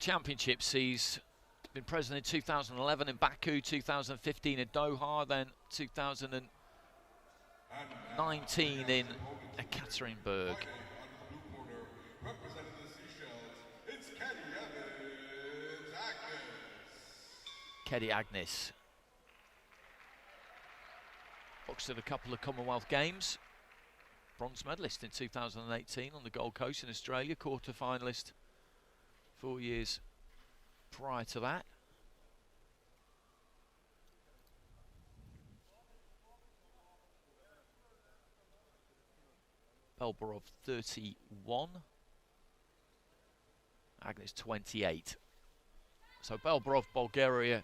Championships. He's been president in 2011 in Baku, 2015 in Doha, then 2019 in Ekaterinburg. Keddy Agnes. Boxed at a couple of Commonwealth Games. Bronze medalist in 2018 on the Gold Coast in Australia, quarter-finalist 4 years prior to that. Belberov 31, Agnes 28. So Belberov, Bulgaria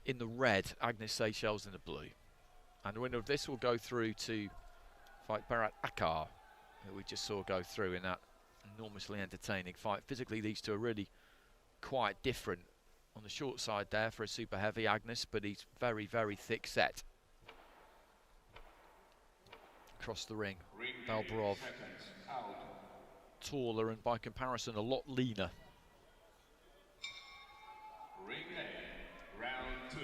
in the red, Agnes Seychelles in the blue. And the winner of this will go through to fight Berat Akar, who we just saw go through in that enormously entertaining fight. Physically, these two are really quite different. On the short side there for a super heavy Agnes, but he's very, very thick set. Across the ring, Belberov taller and by comparison a lot leaner. Ring A, round 2.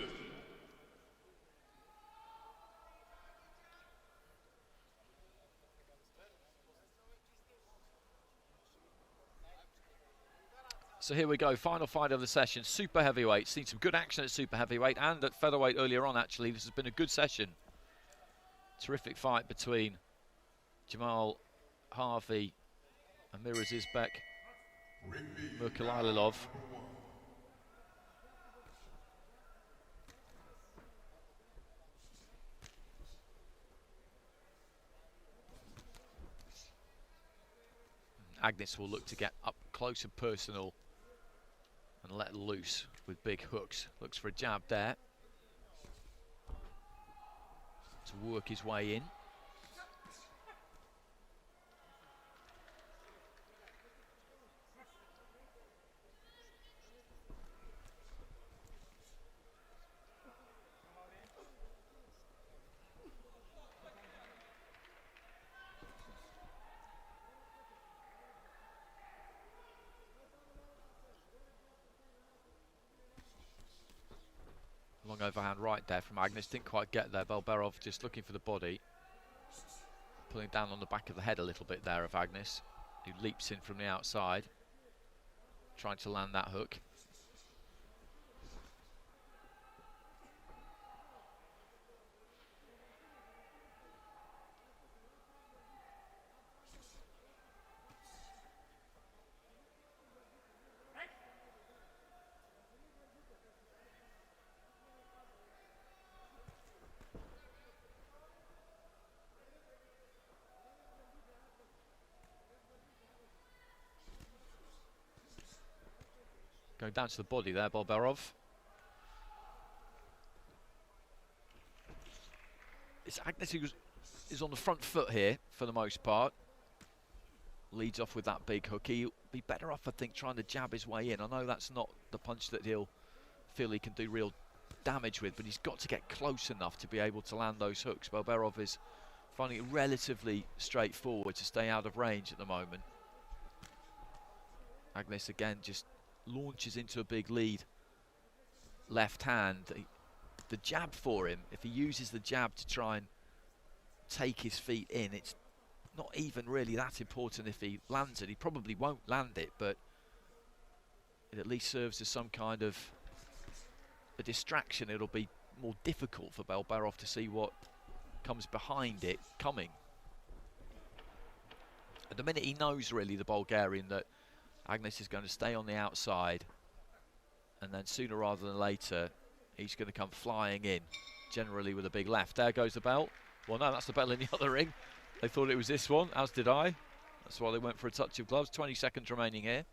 So here we go, final fight of the session, super heavyweight. Seen some good action at super heavyweight and at featherweight earlier on actually. This has been a good session. Terrific fight between Jamal Harvey and Miraz Izbek Murkalailov. Agnes will look to get up close and personal and let loose with big hooks. Looks for a jab there to work his way in. Long overhand right there from Agnes, didn't quite get there. Belberov just looking for the body. Pulling down on the back of the head a little bit there of Agnes, who leaps in from the outside, trying to land that hook. Going down to the body there, Belberov. It's Agnes who is on the front foot here for the most part. Leads off with that big hook. He'll be better off, I think, trying to jab his way in. I know that's not the punch that he'll feel he can do real damage with, but he's got to get close enough to be able to land those hooks. Belberov is finding it relatively straightforward to stay out of range at the moment. Agnes again just launches into a big lead. Left hand, the jab for him, if he uses the jab to try and take his feet in, it's not even really that important if he lands it. He probably won't land it, but it at least serves as some kind of a distraction. It'll be more difficult for Belberov to see what comes behind it coming. At the minute he knows really, the Bulgarian, that Agnes is going to stay on the outside, and then sooner rather than later he's going to come flying in, generally with a big left. There goes the bell. Well, no, that's the bell in the other ring. They thought it was this one, as did I. That's why they went for a touch of gloves. 20 seconds remaining here.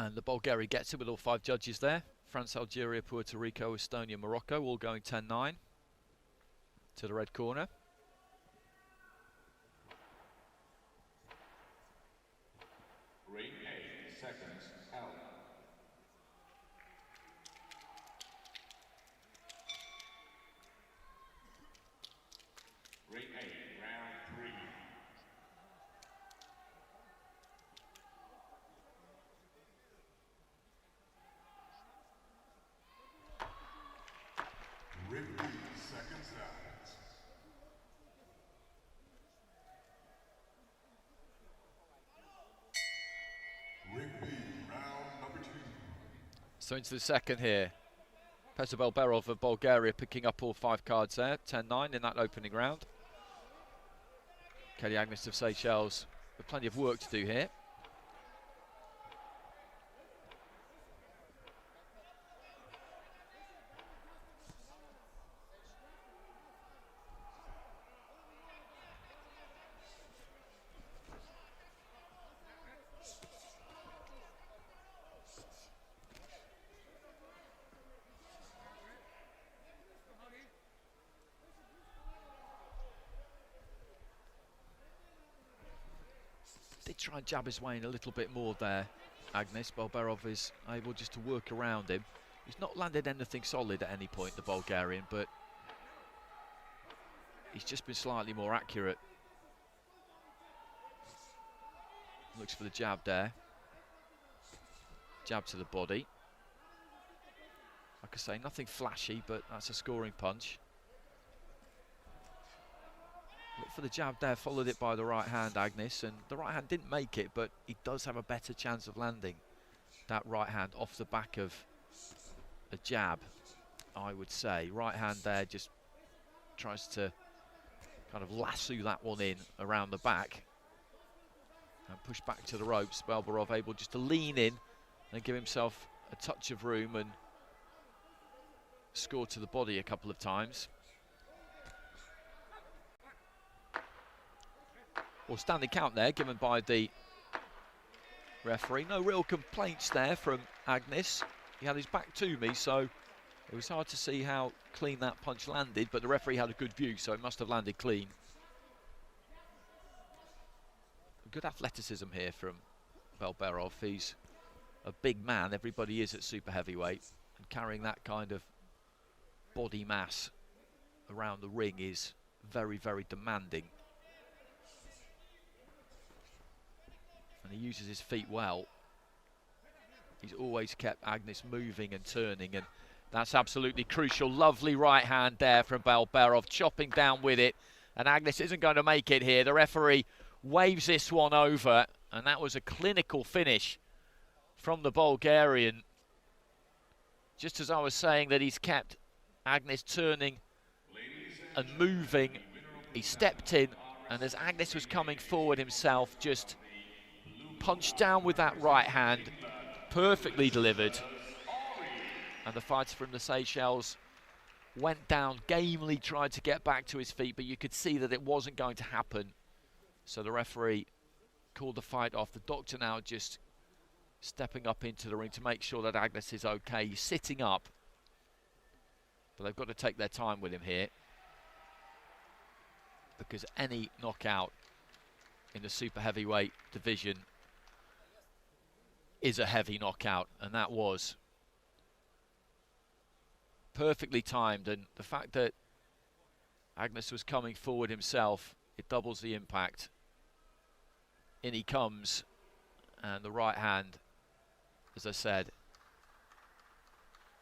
And the Bulgaria gets it with all 5 judges there. France, Algeria, Puerto Rico, Estonia, Morocco, all going 10-9 to the red corner. Ring 8 seconds out. Ring 8, round 3. Ring 8 seconds out. Ring B, round number 2. So into the second here. Petar BELBEROV of Bulgaria picking up all 5 cards there, 10-9 in that opening round. Keddy AGNES of Seychelles with plenty of work to do here. Did try and jab his way in a little bit more there, AGNES. BELBEROV is able just to work around him. He's not landed anything solid at any point, the Bulgarian, but he's just been slightly more accurate. Looks for the jab there. Jab to the body. Like I say, nothing flashy, but that's a scoring punch. Look for the jab there, followed it by the right hand, AGNES, and the right hand didn't make it, but he does have a better chance of landing that right hand off the back of a jab, I would say. Right hand there just tries to kind of lasso that one in around the back and push back to the ropes. BELBEROV able just to lean in and give himself a touch of room and score to the body a couple of times. Well, standing count there given by the referee. No real complaints there from AGNES. He had his back to me, so it was hard to see how clean that punch landed, but the referee had a good view, so it must have landed clean. Good athleticism here from BELBEROV. He's a big man, everybody is at super heavyweight, and carrying that kind of body mass around the ring is very, very demanding. And he uses his feet well. He's always kept AGNES moving and turning, and that's absolutely crucial. Lovely right hand there from BELBEROV, chopping down with it, and AGNES isn't going to make it here. The referee waves this one over, and that was a clinical finish from the Bulgarian. Just as I was saying that he's kept AGNES turning and moving, he stepped in, and as AGNES was coming forward himself, just punched down with that right hand, perfectly delivered. And the fighter from the Seychelles went down, gamely tried to get back to his feet, but you could see that it wasn't going to happen. So the referee called the fight off. The doctor now just stepping up into the ring to make sure that AGNES is okay. He's sitting up, but they've got to take their time with him here, because any knockout in the super heavyweight division is a heavy knockout, and that was perfectly timed. And the fact that AGNES was coming forward himself, it doubles the impact. In he comes, and the right hand, as I said,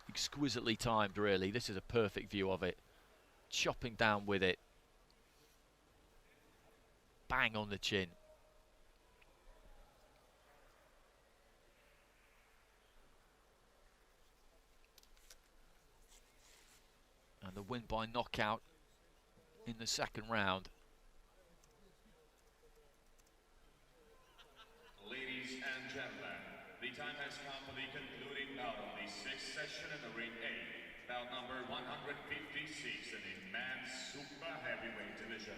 exquisitely timed, really. This is a perfect view of it. Chopping down with it. Bang on the chin. And the win by knockout in the second round. Ladies and gentlemen, the time has come for the concluding bout of the 6th session in the Ring A. Bout number 156 in the men's super heavyweight division.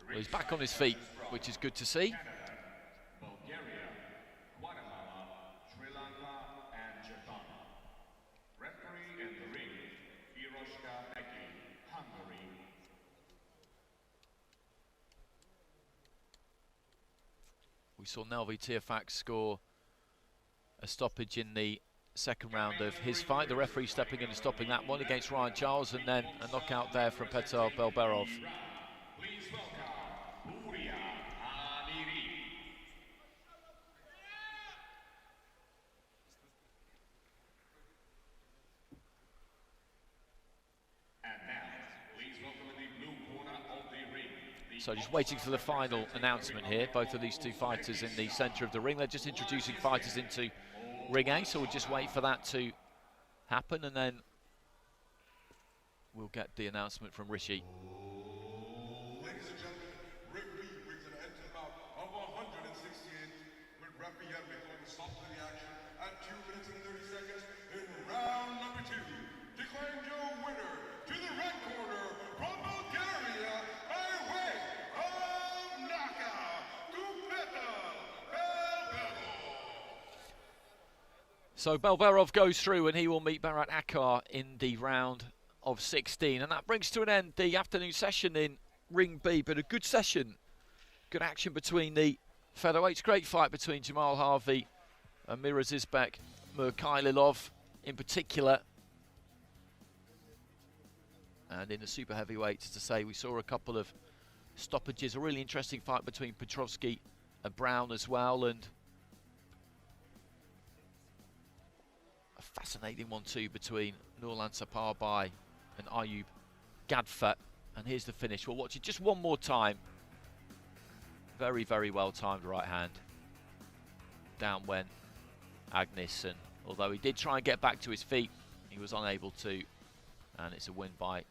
Well, he's back on his feet, which is good to see. Canada, Bulgaria, Guatemala, Sri Lanka. saw Nelvi Tiafax score a stoppage in the second round of his fight. The referee stepping in and stopping that one against Ryan Charles, and then a knockout there from Petar Belberov. Please welcome Uria Amiri. And now, please welcome in the blue corner of the ring. So just waiting for the final announcement here. Both of these two fighters in the centre of the ring. They're just introducing fighters into Ring A, so we'll just wait for that to happen, and then we'll get the announcement from Rishi. Ladies and gentlemen, Ring B brings an end to the bout of 168 with referee before the stop of the action at 2 minutes and 30 seconds in round number 2. Declaring your winner to the red corner from Bulgaria by way of knockout to Petar Belberov. So Belberov goes through, and he will meet Berat Akar in the round of 16, and that brings to an end the afternoon session in Ring B. But a good session, good action between the featherweights. Great fight between Jamal Harvey and Mirazizbek Murkaililov in particular. And in the super heavyweights, to say, we saw a couple of stoppages. A really interesting fight between Petrovsky and Brown as well, and a fascinating one too between Nurlan Saparbay and Ayub Gadfat. And here's the finish. We'll watch it just one more time. Very, very well timed right hand. Down went Agnes, and although he did try and get back to his feet, he was unable to. And it's a win by